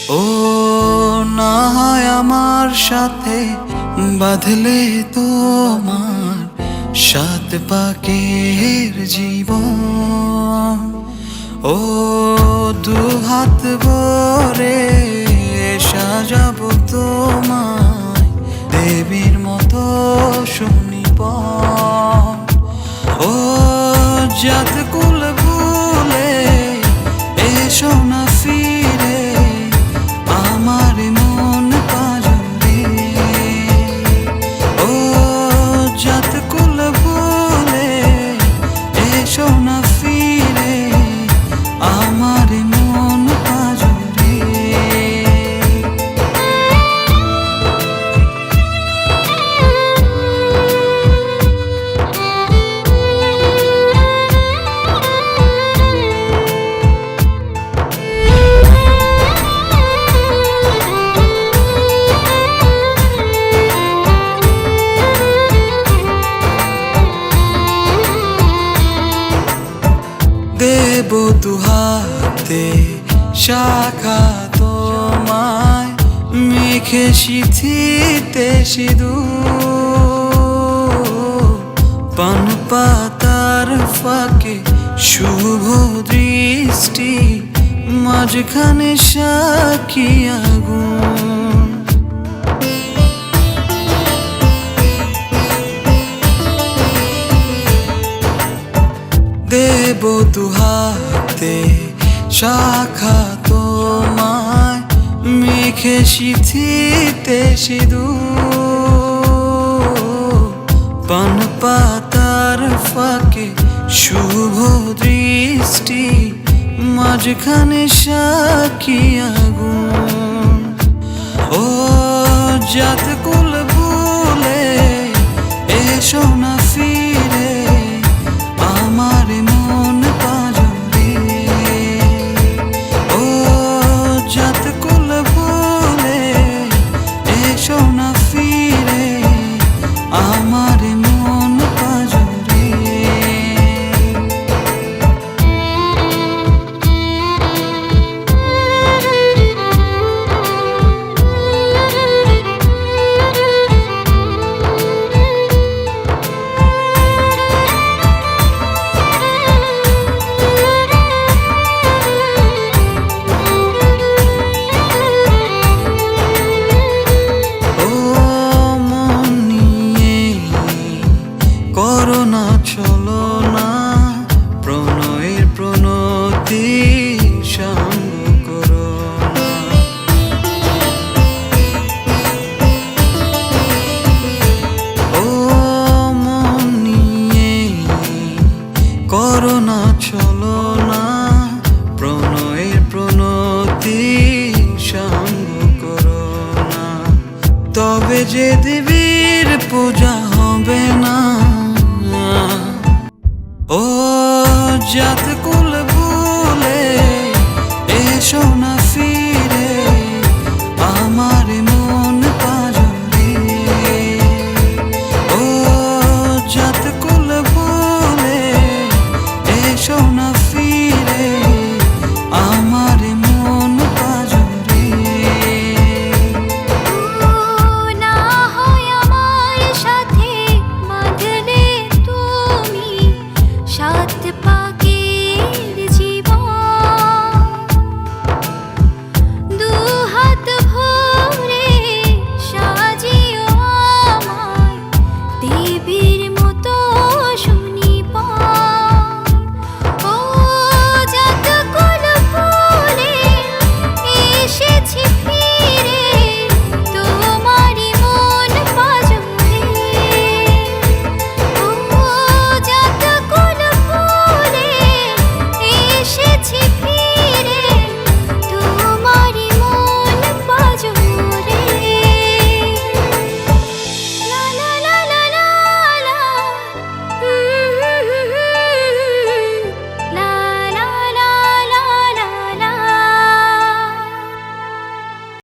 ও না হয় আমার সাথে বাঁধলে তোমার সাত পাকের জীবন। ও দু হাত ভরে সাজাবো তোমায় দেবীর মতো শুনিব। ও জাত কুল ভুলে এসো না ফিরে আমার মন পাজরে। ও জাত কুল ভুলে এসো না ফিরে আমার মন পাজরে। দেব দুহাতে শাখা তোমায় মেখে সিথিতে সিঁদুর। পান পাতার ফাঁকে শুভ দৃষ্টি মাঝখানে সাক্ষী আগুন। দেব দুহাতে শাখা তোমায় মেখে সিথিতে সিঁদুর। পান পাতার ফাঁকে শুভ দৃষ্টি মাঝখানে সাক্ষী আগুন। ও জাত কুল ভুলে এসো না ফিরে আমার মন পাজরে। ও জাত কুল ভুলে এসো না ফিরে আমার মন পাজরে। করোনা চলো না প্রণয়ের প্রণতি সঙ্গ করো না। ও মন নিয়ে করোনা চলো না প্রণয়ের প্রণতি সঙ্গ করো না। তবে যে দেবীর পূজা